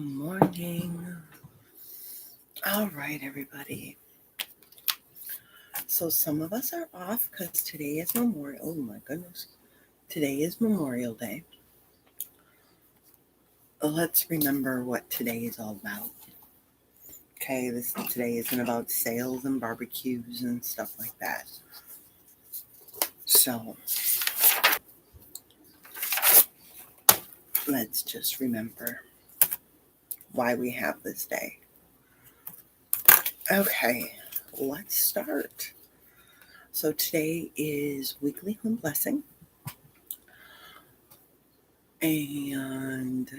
Morning. All right, everybody. So some of us are off because today is Memorial. Oh my goodness. Today is Memorial Day. Let's remember what today is all about. Okay, today isn't about sales and barbecues and stuff like that. So let's just remember why we have this day. Okay, let's start. So today is Weekly Home Blessing. And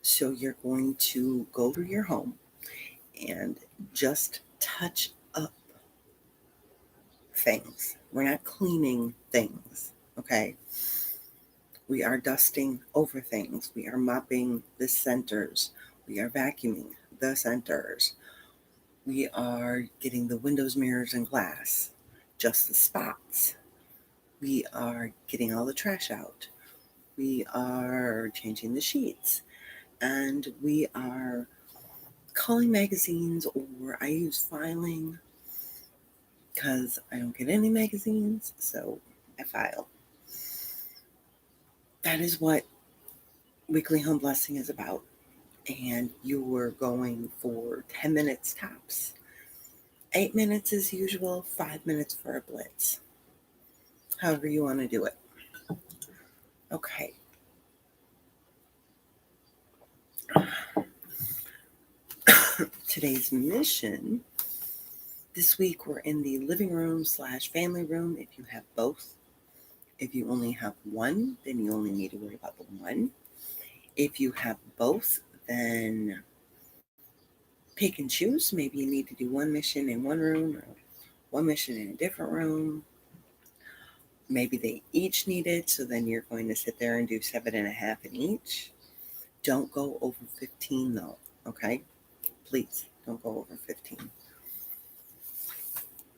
so you're going to go through your home and just touch up things. We're not cleaning things, okay? We are dusting over things. We are mopping the centers. We are vacuuming the centers. We are getting the windows, mirrors, and glass, just the spots. We are getting all the trash out. We are changing the sheets. And we are culling magazines, or I use filing because I don't get any magazines, so I file. That is what Weekly Home Blessing is about. And you were going for 10 minutes tops. 8 minutes as usual, 5 minutes for a blitz. However you want to do it. Okay. Today's mission. This week we're in the living room / family room if you have both. If you only have one, then you only need to worry about the one. If you have both, then pick and choose. Maybe you need to do one mission in one room or one mission in a different room. Maybe they each need it, so then you're going to sit there and do 7.5 in each. Don't go over 15 though, okay? Please don't go over 15.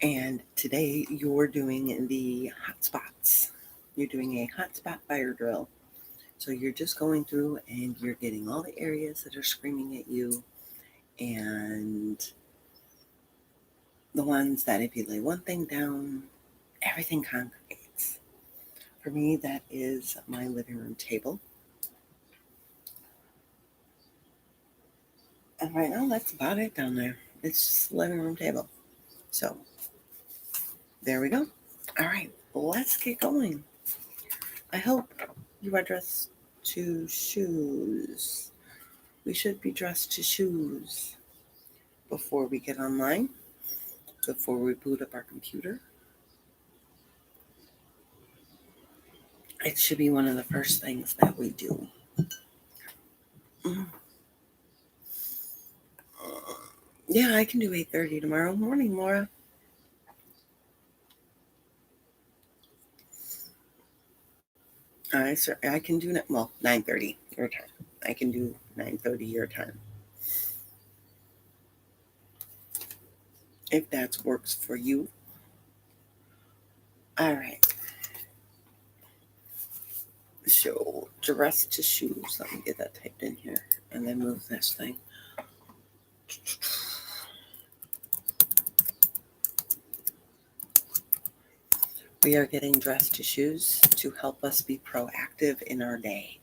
And today you're doing the hot spots. You're doing a hotspot fire drill. So you're just going through and you're getting all the areas that are screaming at you, and the ones that if you lay one thing down, everything congregates. For me, that is my living room table. And right now, that's about it down there. It's just the living room table. So there we go. All right, let's get going. I hope you are dressed to shoes. We should be dressed to shoes before we get online, before we boot up our computer. It should be one of the first things that we do. Yeah, I can do 8:30 tomorrow morning, Laura. I can do 9:30 your time. I can do 9:30 your time. If that works for you. All right. So dress to shoes. Let me get that typed in here and then move this thing. We are getting dressed to shoes to help us be proactive in our day.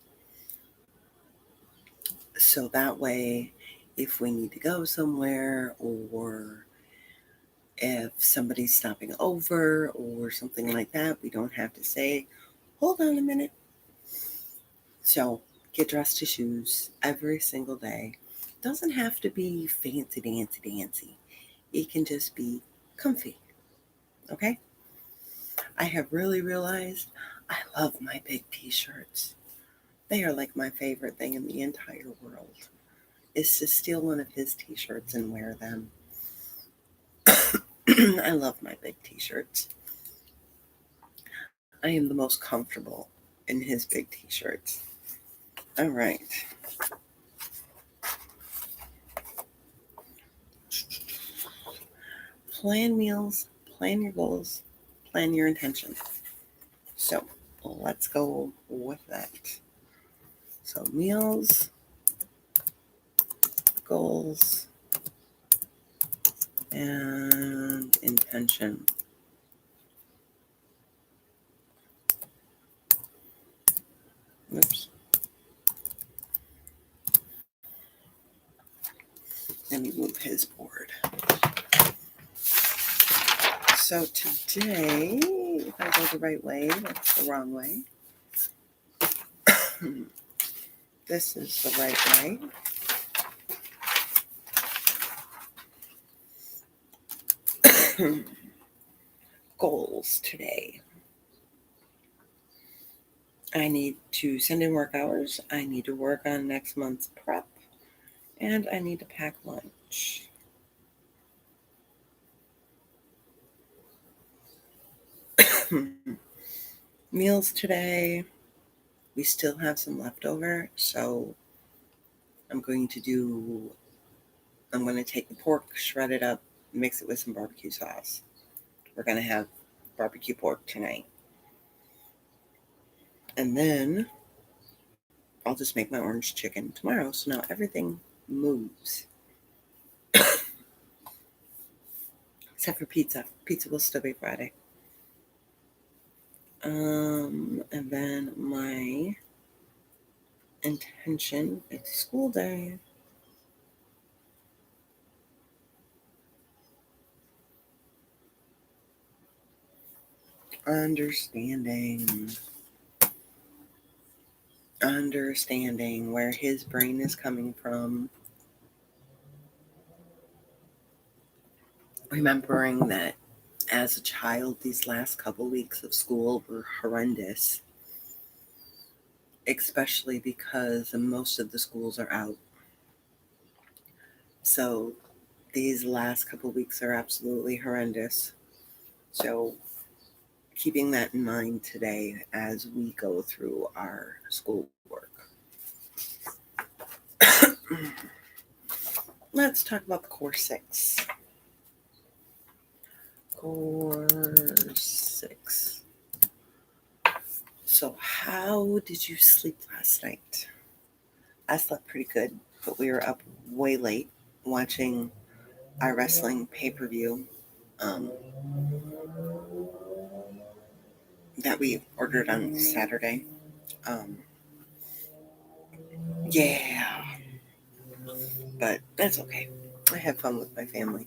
So that way, if we need to go somewhere, or if somebody's stopping over or something like that, we don't have to say, hold on a minute. So get dressed to shoes every single day. Doesn't have to be fancy dancy. It can just be comfy. Okay? I have really realized I love my big t-shirts. They are like my favorite thing in the entire world. Is to steal one of his t-shirts and wear them. I love my big t-shirts. I am the most comfortable in his big t-shirts. All right. Plan meals, plan your goals, plan your intention. So let's go with that. So meals, goals and intention. Oops. Let me move his board. So today, if I go the right way, that's the wrong way. This is the right way. Goals today. I need to send in work hours. I need to work on next month's prep. And I need to pack lunch. Meals today. We still have some leftover. So I'm going to take the pork, shred it up, mix it with some barbecue sauce. We're going to have barbecue pork tonight. And then I'll just make my orange chicken tomorrow. So now everything moves. Except for pizza. Pizza will still be Friday. And then my intention, it's school day. Understanding where his brain is coming from. Remembering that as a child, these last couple weeks of school were horrendous, especially because most of the schools are out. So these last couple weeks are absolutely horrendous. So keeping that in mind today as we go through our schoolwork. Let's talk about the Core 6. Core 6. So how did you sleep last night? I slept pretty good, but we were up way late watching our wrestling pay-per-view that we ordered on Saturday. Yeah, but that's okay. I had fun with my family.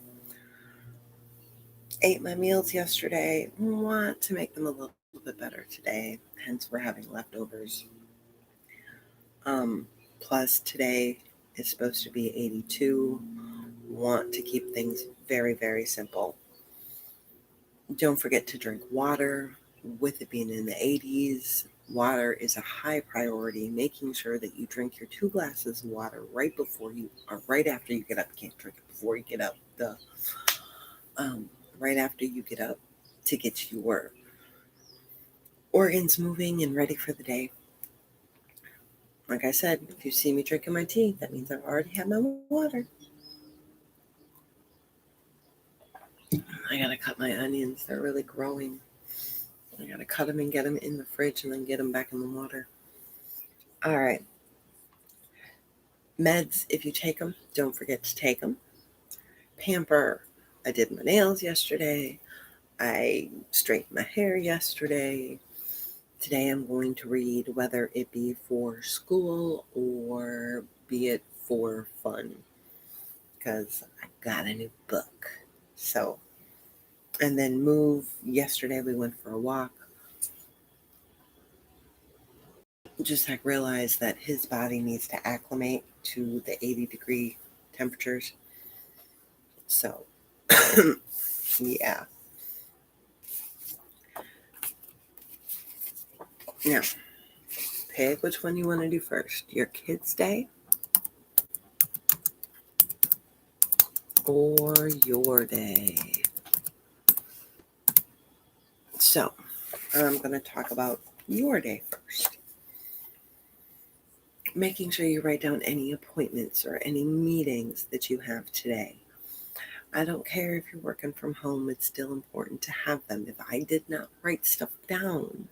Ate my meals yesterday. Want to make them a little bit better today. Hence, we're having leftovers. Plus, today is supposed to be 82. Want to keep things very, very simple. Don't forget to drink water. With it being in the 80s, water is a high priority. Making sure that you drink your 2 glasses of water right after you get up. You can't drink it before you get up. Right after you get up to get your organs moving and ready for the day. Like I said, if you see me drinking my tea, that means I've already had my water. I gotta cut my onions. They're really growing. I gotta cut them and get them in the fridge and then get them back in the water. All right. Meds, if you take them, don't forget to take them. Pamper. I did my nails yesterday. I straightened my hair yesterday. Today I'm going to read, whether it be for school or be it for fun, because I got a new book. So, and then move. Yesterday we went for a walk. Just like realized that his body needs to acclimate to the 80-degree temperatures. So, yeah. Now, pick which one you want to do first. Your kids' day or your day. So, I'm going to talk about your day first. Making sure you write down any appointments or any meetings that you have today. I don't care if you're working from home, it's still important to have them. If I did not write stuff down,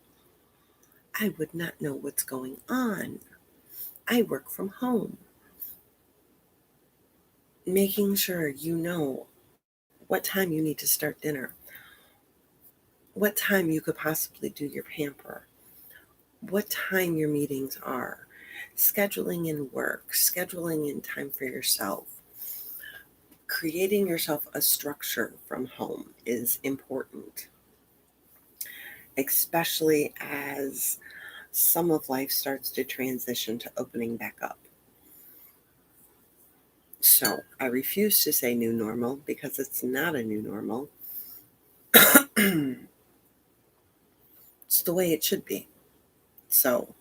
I would not know what's going on. I work from home. making sure you know what time you need to start dinner, what time you could possibly do your pamper, what time your meetings are, scheduling in work, scheduling in time for yourself. Creating yourself a structure from home is important, especially as some of life starts to transition to opening back up. So I refuse to say new normal because it's not a new normal. It's the way it should be. So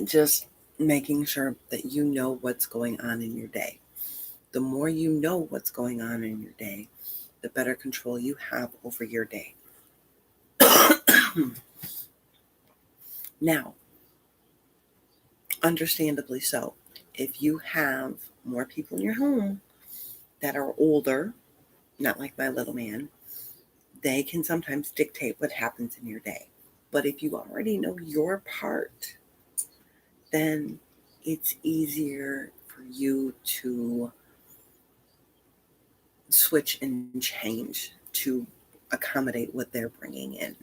just making sure that you know what's going on in your day. The more you know what's going on in your day, the better control you have over your day. Now, understandably so, if you have more people in your home that are older, not like my little man, they can sometimes dictate what happens in your day. But if you already know your part, then it's easier for you to switch and change to accommodate what they're bringing in.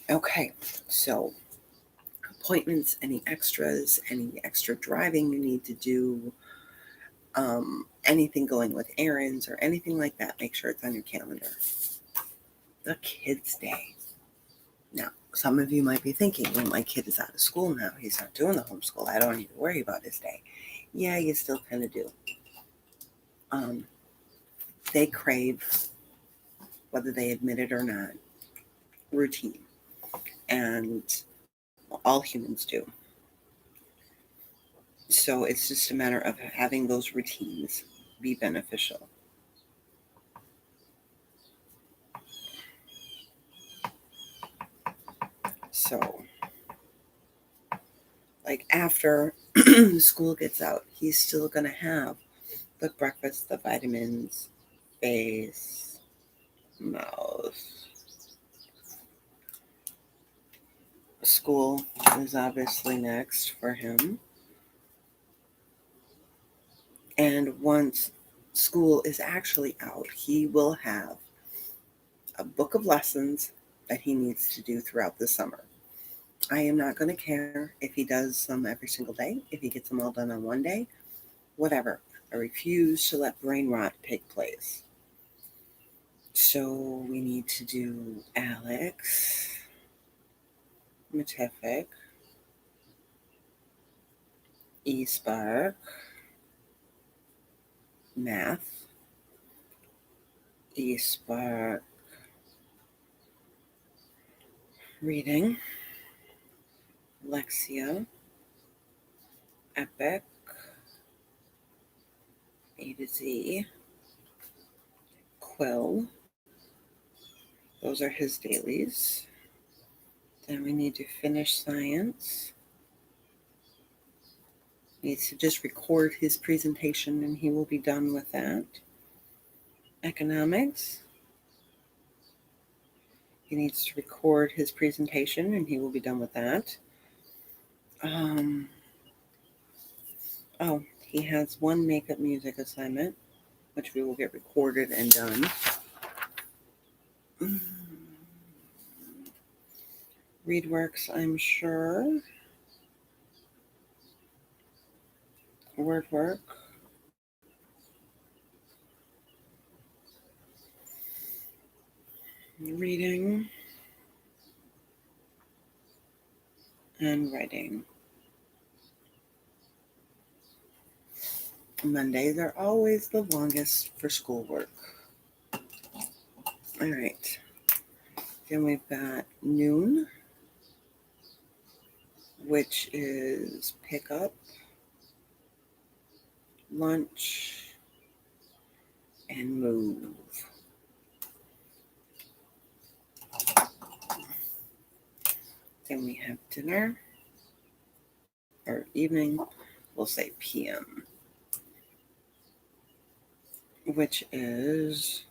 Okay, so appointments, any extras, any extra driving you need to do, anything going with errands or anything like that, make sure it's on your calendar. The kids' day. Now, some of you might be thinking, well, my kid is out of school now. He's not doing the homeschool. I don't need to worry about his day. Yeah, you still kind of do. They crave, whether they admit it or not, routine. And all humans do. So it's just a matter of having those routines be beneficial. So, like after school gets out, he's still going to have the breakfast, the vitamins, face, mouth. School is obviously next for him. And once school is actually out, he will have a book of lessons that he needs to do throughout the summer. I am not going to care if he does some every single day, if he gets them all done on one day, whatever. I refuse to let brain rot take place. So we need to do Alex, Matific, E-Spark, Math, E-Spark, Reading, Lexia, Epic, A to Z, Quill. Those are his dailies. Then we need to finish science. Needs to just record his presentation and he will be done with that. Economics. He needs to record his presentation and he will be done with that. He has one makeup music assignment, which we will get recorded and done. ReadWorks, I'm sure. Word work. Reading. And writing. Mondays are always the longest for schoolwork. All right. Then we've got noon, which is pickup, lunch, and move. Then we have dinner, or evening, we'll say PM, which is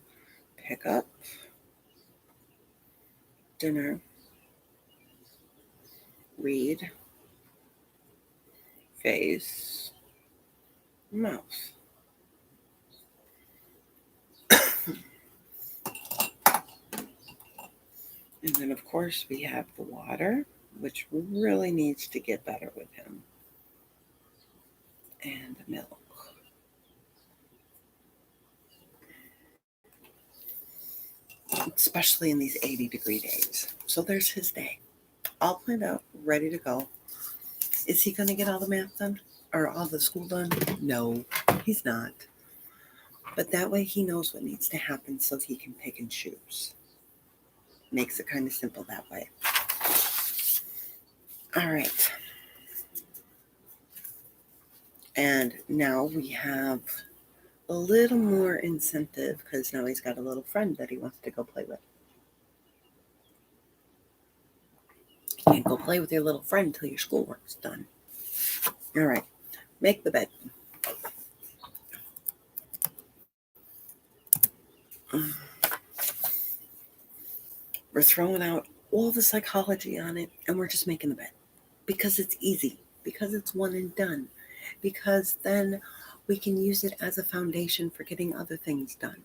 pickup, dinner, read, face, mouth. And then, of course, we have the water, which really needs to get better with him, and the milk. Especially in these 80-degree days. So there's his day, all planned out, ready to go. Is he going to get all the math done or all the school done? No, he's not. But that way he knows what needs to happen so he can pick and choose. Makes it kind of simple that way. All right. And now we have a little more incentive because now he's got a little friend that he wants to go play with. You can't go play with your little friend until your schoolwork's done. All right. Make the bed. We're throwing out all the psychology on it, and we're just making the bed because it's easy, because it's one and done, because then we can use it as a foundation for getting other things done.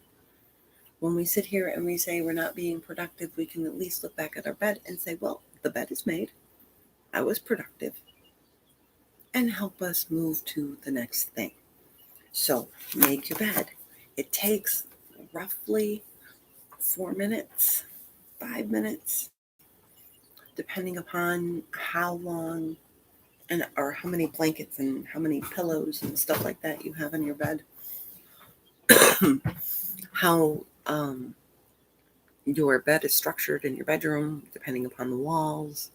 When we sit here and we say we're not being productive, we can at least look back at our bed and say, well, the bed is made. I was productive. And help us move to the next thing. So make your bed. It takes roughly 4 minutes, 5 minutes, depending upon how long and or how many blankets and how many pillows and stuff like that you have in your bed. How your bed is structured in your bedroom, depending upon the walls,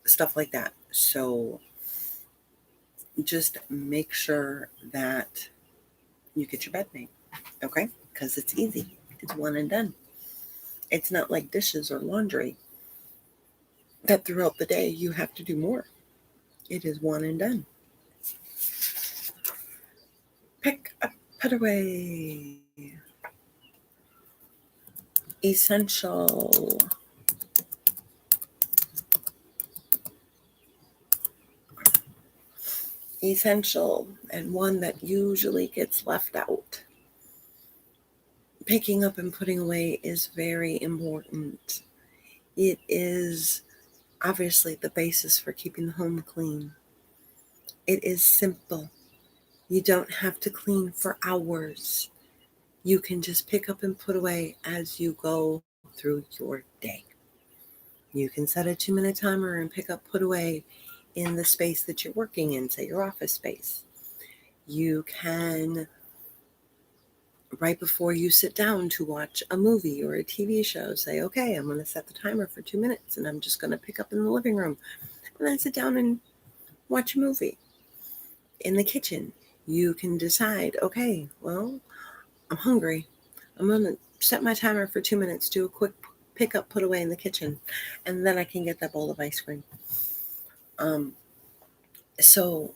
stuff like that. So just make sure that you get your bed made, okay? Because it's easy. It's one and done. It's not like dishes or laundry that throughout the day you have to do more. It is one and done. Pick up, put away. Essential. Essential, and one that usually gets left out. Picking up and putting away is very important. It is obviously the basis for keeping the home clean. It is simple. You don't have to clean for hours. You can just pick up and put away as you go through your day. You can set a 2-minute timer and pick up, put away in the space that you're working in, say your office space. You can, right before you sit down to watch a movie or a TV show, say, okay, I'm going to set the timer for 2 minutes and I'm just going to pick up in the living room and then sit down and watch a movie. In the kitchen, you can decide, okay, well, I'm hungry. I'm going to set my timer for 2 minutes, do a quick pick up, put away in the kitchen, and then I can get that bowl of ice cream. So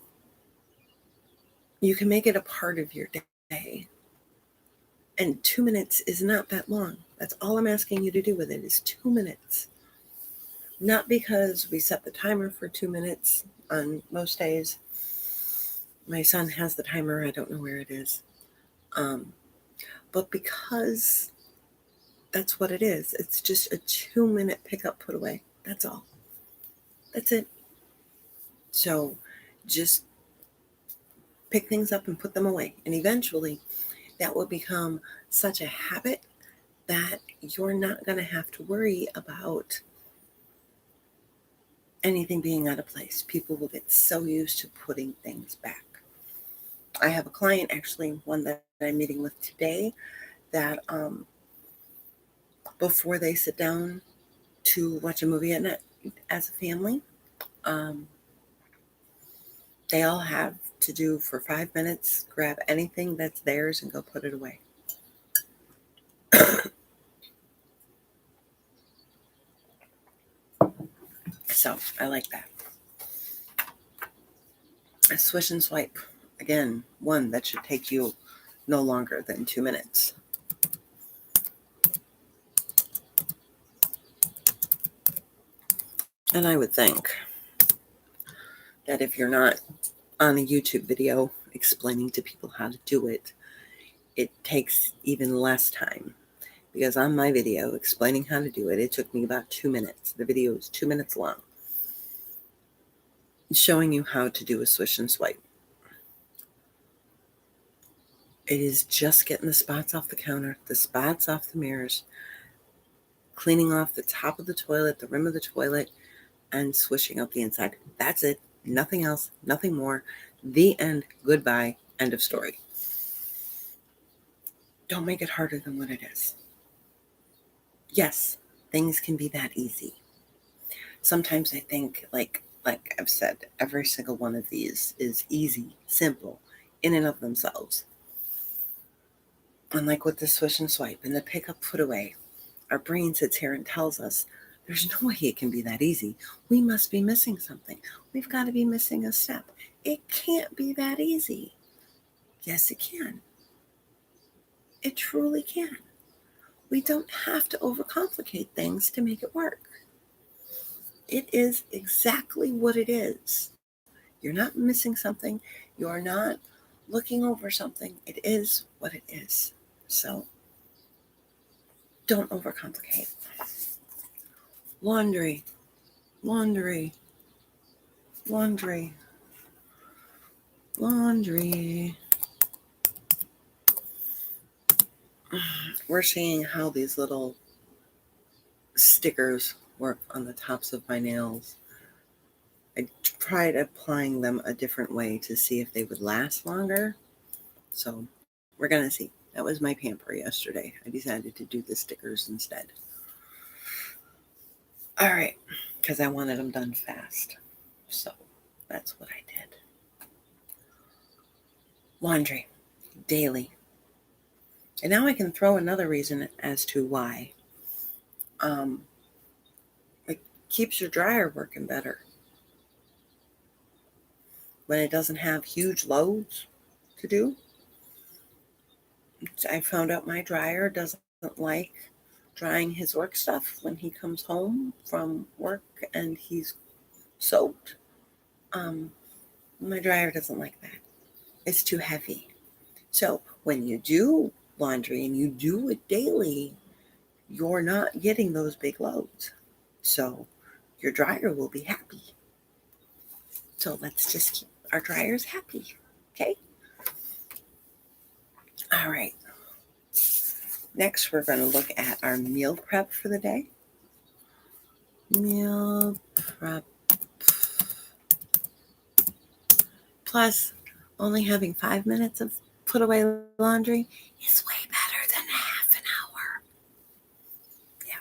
you can make it a part of your day. And 2 minutes is not that long. That's all I'm asking you to do with it is 2 minutes. Not because we set the timer for 2 minutes on most days. My son has the timer. I don't know where it is. But because that's what it is. It's just a 2-minute pick up, put away. That's all. That's it. So just pick things up and put them away. And eventually that will become such a habit that you're not going to have to worry about anything being out of place. People will get so used to putting things back. I have a client, actually, one that I'm meeting with today, that before they sit down to watch a movie at night as a family, they all have to do for 5 minutes, grab anything that's theirs and go put it away. So I like that. A swish and swipe. Again, one that should take you no longer than 2 minutes. And I would think that if you're not on a YouTube video explaining to people how to do it, it takes even less time. Because on my video explaining how to do it, it took me about 2 minutes. The video is 2 minutes long, showing you how to do a swish and swipe. It is just getting the spots off the counter, the spots off the mirrors, cleaning off the top of the toilet, the rim of the toilet, and swishing out the inside. That's it. Nothing else, nothing more. The end. Goodbye. End of story. Don't make it harder than what it is. Yes, things can be that easy. Sometimes I think, like I've said, every single one of these is easy, simple, in and of themselves. And like with the swish and swipe and the pick up, put away, our brain sits here and tells us, there's no way it can be that easy. We must be missing something. We've got to be missing a step. It can't be that easy. Yes, it can. It truly can. We don't have to overcomplicate things to make it work. It is exactly what it is. You're not missing something. You're not looking over something. It is what it is. So don't overcomplicate. Laundry, laundry, laundry, laundry. We're seeing how these little stickers work on the tops of my nails. I tried applying them a different way to see if they would last longer. So we're going to see. That was my pamper yesterday. I decided to do the stickers instead. All right, because I wanted them done fast. So that's what I did. Laundry, daily. And now I can throw another reason as to why. It keeps your dryer working better. When it doesn't have huge loads to do. I found out my dryer doesn't like drying his work stuff when he comes home from work and he's soaked. My dryer doesn't like that. It's too heavy. So when you do laundry and you do it daily, you're not getting those big loads. So your dryer will be happy. So let's just keep our dryers happy. Okay? All right. Next, we're going to look at our meal prep for the day. Meal prep. Plus, only having 5 minutes of put away laundry is way better than half an hour. Yeah.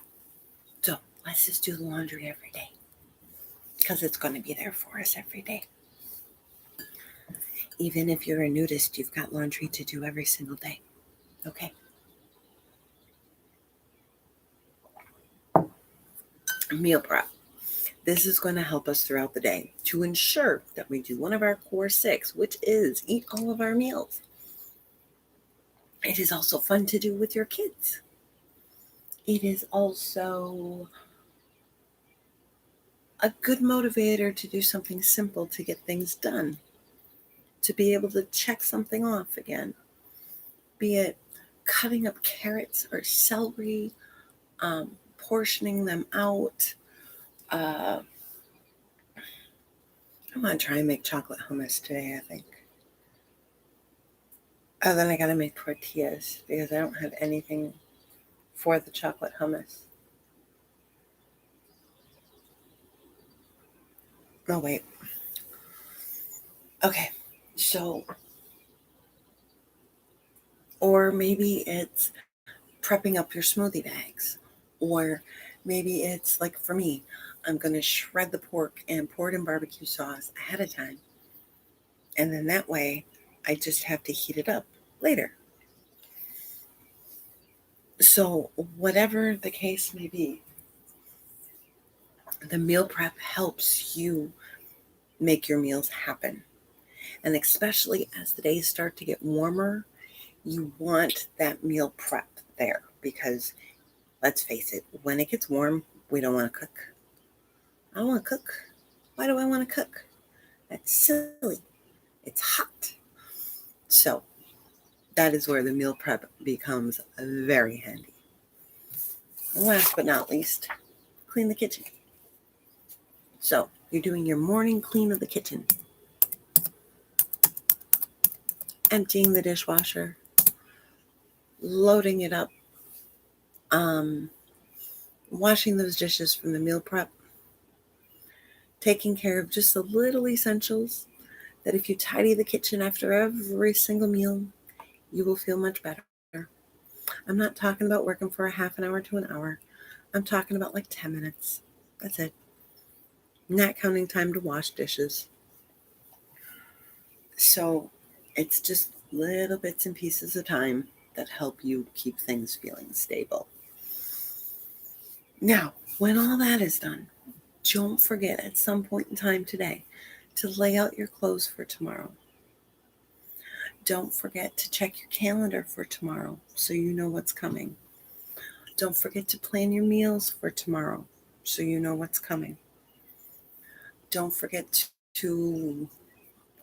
So let's just do the laundry every day because it's going to be there for us every day. Even if you're a nudist, you've got laundry to do every single day. Okay. Meal prep. This is going to help us throughout the day to ensure that we do one of our core 6, which is eat all of our meals. It is also fun to do with your kids. It is also a good motivator to do something simple to get things done, to be able to check something off again, be it cutting up carrots or celery, portioning them out. I'm going to try and make chocolate hummus today, I think. Oh, then I got to make tortillas because I don't have anything for the chocolate hummus. Oh, wait. Okay, so, or maybe it's prepping up your smoothie bags, or maybe it's like for me, I'm going to shred the pork and pour it in barbecue sauce ahead of time. And then that way, I just have to heat it up later. So whatever the case may be, the meal prep helps you make your meals happen. And especially as the days start to get warmer, you want that meal prep there because let's face it, when it gets warm, we don't want to cook. I don't want to cook. Why do I want to cook? That's silly. It's hot. So that is where the meal prep becomes very handy. Last but not least, clean the kitchen. So you're doing your morning clean of the kitchen, emptying the dishwasher, loading it up, washing those dishes from the meal prep, taking care of just the little essentials that if you tidy the kitchen after every single meal, you will feel much better. I'm not talking about working for a half an hour to an hour. I'm talking about like 10 minutes. That's it. Not counting time to wash dishes. So it's just little bits and pieces of time that help you keep things feeling stable. Now, when all that is done, don't forget at some point in time today to lay out your clothes for tomorrow. Don't forget to check your calendar for tomorrow so you know what's coming. Don't forget to plan your meals for tomorrow so you know what's coming. Don't forget to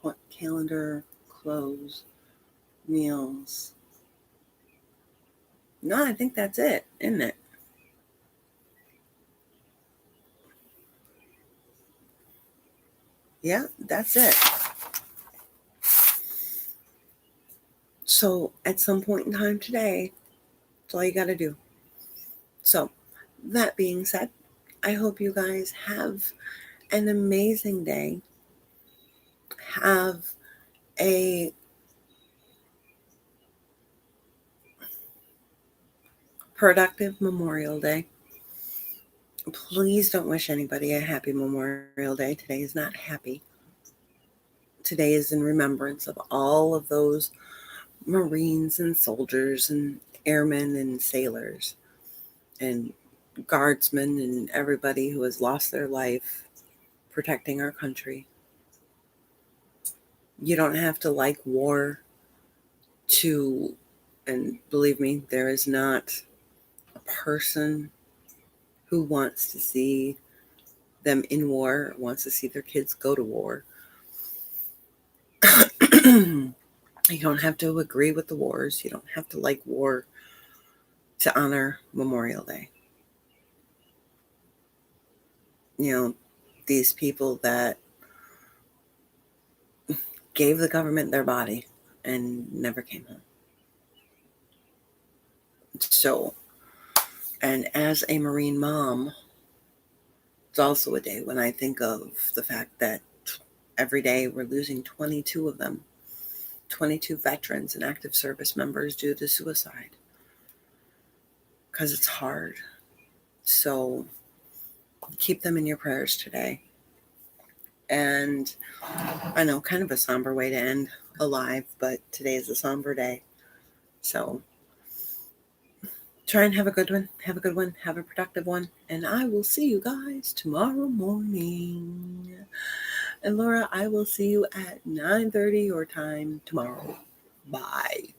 put calendar, clothes, meals. No, I think that's it, isn't it? Yeah, that's it. So at some point in time today, that's all you got to do. So that being said, I hope you guys have an amazing day. Have a productive Memorial Day. Please don't wish anybody a happy Memorial Day. Today is not happy. Today is in remembrance of all of those Marines and soldiers and airmen and sailors and guardsmen and everybody who has lost their life protecting our country. You don't have to like war to, and believe me, there is not a person who wants to see them in war, wants to see their kids go to war. You don't have to agree with the wars. You don't have to like war to honor Memorial Day. You know, these people that gave the government their body and never came home. So, and as a Marine mom, it's also a day when I think of the fact that every day we're losing 22 of them, 22 veterans and active service members due to suicide. Because it's hard. So keep them in your prayers today. And I know, kind of a somber way to end alive, but today is a somber day. So try and have a good one. Have a good one. Have a productive one. And I will see you guys tomorrow morning. And Laura, I will see you at 9:30 your time tomorrow. Bye.